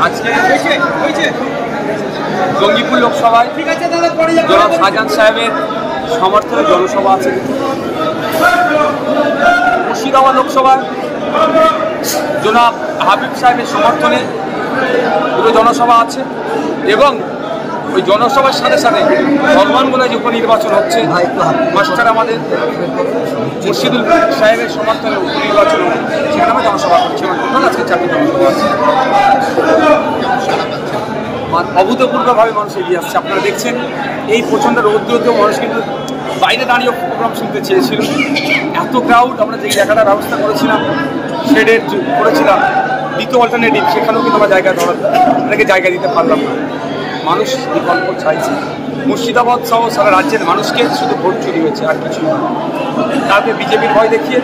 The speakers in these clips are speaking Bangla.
আজকে জঙ্গিপুর লোকসভায় জনাব শাহজাহান সাহেবের সমর্থনে জনসভা আছে। মুর্শিদাবাদ লোকসভায় জনাব হাবিব সাহেবের সমর্থনে দুটো জনসভা আছে এবং ওই জনসভার সাথে সাথে ধর্মানগোলায় যে উপনির্বাচন হচ্ছে মাস্টার আমাদের মুর্শিদুল সাহেবের সমর্থনে উপনির্বাচন সেখানে আমরা জনসভা করছি। আমার আজকে 4টি জনসভা আছে। অভূতপূর্বভাবে মানুষ এগিয়ে আসছে। আপনারা দেখছেন এই প্রচণ্ড রৌদ্রতেও মানুষ কিন্তু বাইরে দাঁড়িয়ে প্রোগ্রাম শুনতে চেয়েছিল। এত ক্রাউড, আমরা যে জায়গাটার ব্যবস্থা করেছিলাম শেডের করেছিলাম দ্বিতীয় অল্টারনেটিভ, সেখানেও কিন্তু আমরা জায়গা দিতে পারলাম না। মানুষ বিকল্প চাইছে। মুর্শিদাবাদ সহ সারা রাজ্যের মানুষকে শুধু ভোট চুরি হয়েছে, আর কিছু না। তারপরে বিজেপির ভয় দেখিয়ে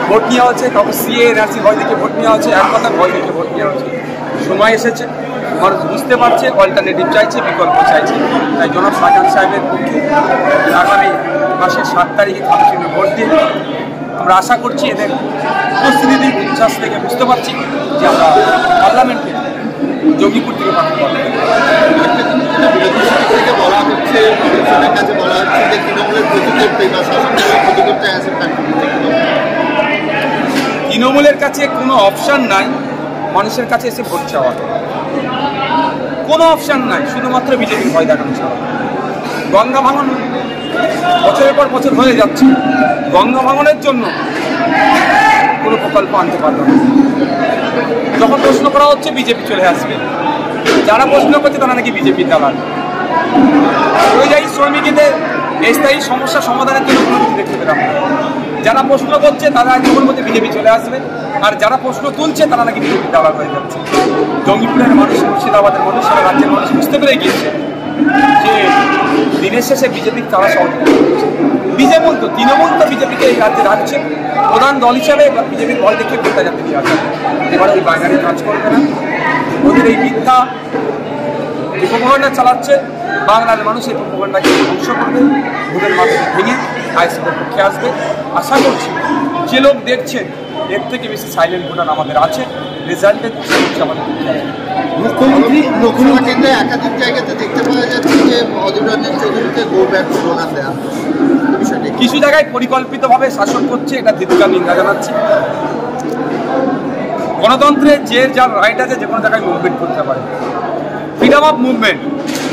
ভোট নেওয়া হচ্ছে, কাউকে সিএ এনআরসি ভয় দেখিয়ে ভোট নেওয়া হচ্ছে, এক কথার ভয় দেখিয়ে ভোট নেওয়া হচ্ছে। সময় এসেছে, মানুষ বুঝতে পারছে, অল্টারনেটিভ চাইছে, বিকল্প চাইছে। তাই জনাব শাহজাহান সাহেবের পক্ষে আগামী মাসের 7 তারিখে কাউন্সিলে ভোট দিয়ে আমরা আশা করছি এদের উপস্থিতির উচ্ছ্বাস থেকে বুঝতে পারছি যে আমরা পার্লামেন্টে জঙ্গিপুর থেকে পাঠাতে পারবো। বলা হচ্ছে যে তৃণমূলের ক্ষতি করতে বা শাসনের ক্ষতি করতে আসে। তৃণমূলের কাছে কোনো অপশান নাই মানুষের কাছে এসে ভোট চাওয়া, কোনো অপশান নাই, শুধুমাত্র বিজেপির ভয় দেখানো ছাড়া। গঙ্গা ভাঙন বছরের পর বছর হয়ে যাচ্ছে, গঙ্গা ভাঙনের জন্য কোনো প্রকল্প আনতে পারল না। যখন প্রশ্ন করা হচ্ছে বিজেপি চলে আসবে, যারা প্রশ্ন করছে তারা নাকি বিজেপির দালাল। পরিযায়ী শ্রমিকদের স্থায়ী সমস্যা সমাধানের জন্য কোনো কিছু দেখতে পেলাম না। যারা প্রশ্ন করছে তারা যখন মধ্যে বিজেপি চলে আসবে, আর যারা প্রশ্ন তুলছে তারা নাকি বিজেপির দালাল হয়ে যাচ্ছে। জঙ্গিপুরের মানুষ, মুর্শিদাবাদের মানুষ, সারা রাজ্যের মানুষ বুঝতে পেরে গিয়েছে যে দিনের শেষে বিজেপির তারা সহযোগিতা করছে। তৃণমূল তো বিজেপিকে এই রাজ্যে রাখছে প্রধান দল হিসাবে, বিজেপির ভয় দেখে ভোটটা যাতে দেওয়া যায়। এবারে ওই বাইনারি কাজ করবে না, ওদের এই মিথ্যা যে প্রোপাগান্ডা চালাচ্ছে বাংলার মানুষ এই প্রোপাগান্ডাকে ধ্বংস করবে, ভোটের মাধ্যমে ভেঙে আইএসএফের পক্ষে আসবে। আশা করছি যে লোক দেখছেন এর থেকে বেশি সাইলেন্ট ভোটার আমাদের আছে, রেজাল্টের আমাদের পক্ষে আছে। মুখ্যমন্ত্রীতে একাধিক জায়গাতে দেখতে পাওয়া যাচ্ছে যে অধীর রঞ্জন চৌধুরীকে গো ব্যাক প্রণাম দেওয়া, কিছু জায়গায় পরিকল্পিতভাবে শাসন করছে, এটা ধিক্কার নিন্দা জানাচ্ছে। গণতন্ত্রে যে যার রাইট আছে যে কোনো জায়গায় মুভমেন্ট করতে পারে, ফ্রিডম অফ মুভমেন্ট,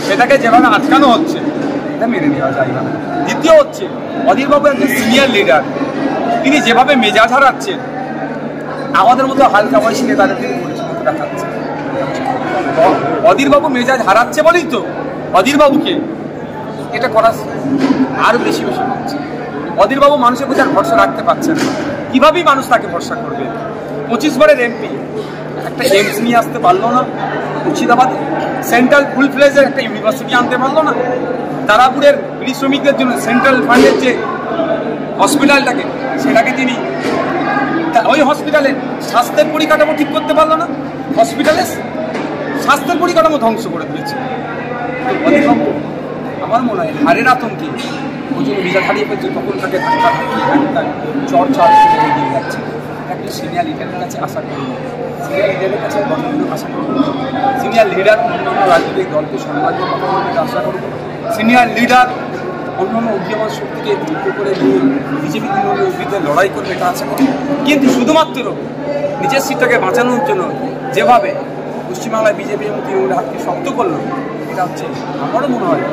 সেটাকে যেভাবে আটকানো হচ্ছে এটা মেনে নেওয়া যায় না। দ্বিতীয় হচ্ছে অধীরবাবু একজন সিনিয়র লিডার, তিনি যেভাবে মেজাজ হারাচ্ছেন আমাদের মতো হালকা বয়সী নেতাদের তিনি পরিচালিত দেখাচ্ছে। অধীরবাবু মেজাজ হারাচ্ছে বলেই তো অধীরবাবুকে এটা করা আরও বেশি হচ্ছে। অধীরবাবু মানুষের প্রতি আর ভরসা রাখতে পারছেন না, কীভাবেই মানুষ তাকে ভরসা করবে। 25 বারের এমপি একটা এইমস নিয়ে আসতে পারলো না, মুর্শিদাবাদে সেন্ট্রাল ফুল ফ্লেজের একটা ইউনিভার্সিটি আনতে পারলো না, তারাপুরের বিড়ি শ্রমিকদের জন্য সেন্ট্রাল ফান্ডের যে হসপিটালটাকে সেটাকে তিনি ওই হসপিটালে স্বাস্থ্যের পরিকাঠামো ঠিক করতে পারলো না, হসপিটালে স্বাস্থ্যের পরিকাঠামো ধ্বংস করে দিয়েছে। অধীরবাবু আমার মনে হয় হারের আতঙ্কে ওই জন্য ভিজা হারিয়ে ফেলছে, তখন তাকে চর্চা এগিয়ে যাচ্ছে। একটা সিনিয়র লিডারের কাছে আশা করি, সিনিয়র লিডারের কাছে গণতন্ত্র আশা করব, সিনিয়র লিডার অন্যান্য রাজনৈতিক দলকে সম্মান দিয়ে কথা বলতে আশা করব, সিনিয়র লিডার অন্যান্য উদীয়মান শক্তিকে যুদ্ধ করে নিয়ে বিজেপি তৃণমূলের বিরুদ্ধে লড়াই করবে এটা আশা করি। কিন্তু শুধুমাত্র নিজের সিটটাকে বাঁচানোর জন্য যেভাবে পশ্চিমবাংলায় বিজেপি এবং তৃণমূলের হাতকে শক্ত করলো, এটা হচ্ছে আমারও মনে হয়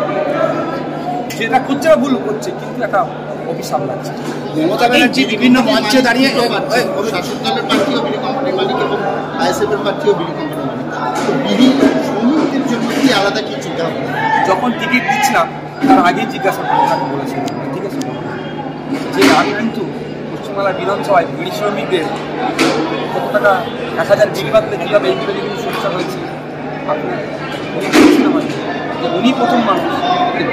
যেটা করছে ভুল করছে, কিন্তু একটা অভিশাপ লাগছে। মমতা ব্যানার্জি বিভিন্ন মঞ্চে দাঁড়িয়ে শাসক দলের প্রার্থীও বিড়ি কোম্পানির মালিক এবং আইএসএফের প্রার্থীও বিড়ি কোম্পানির মালিক, বিড়ি শ্রমিকদের জন্য কি আলাদা কি চিন্তা হবে? যখন টিকিট দিচ্ছিলাম তার আগেই জিজ্ঞাসা করে তাকে বলেছিল, ঠিক আছে, যে আমি কিন্তু পশ্চিমবাংলার বিধানসভায় বিড়ি শ্রমিকদের কত টাকা 1000 বিড়ি বাদলে কীভাবে এইগুলো কিন্তু সমস্যা হয়েছে আপনি উনি প্রথম মানুষ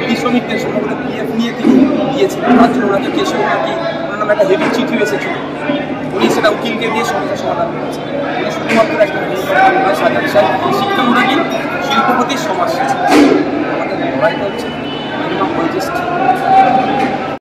বিড়ি শ্রমিকদের সমগ্র পিএফ নিয়ে তিনি দিয়েছিলেন, তার জন্য ওনাকে কেসে নাকি ওনার নামে একটা হেভি চিঠি এসেছিল, উনি সেটা উকিলকে দিয়ে সমস্যার সমাধান করেছেন। উনি শুধুমাত্র একটা শাহজাহান সাহেব শিক্ষামূলকী শিল্পপতির সমাজ আমাদের লড়াইটা হচ্ছে মিনিমাম ওয়েজেস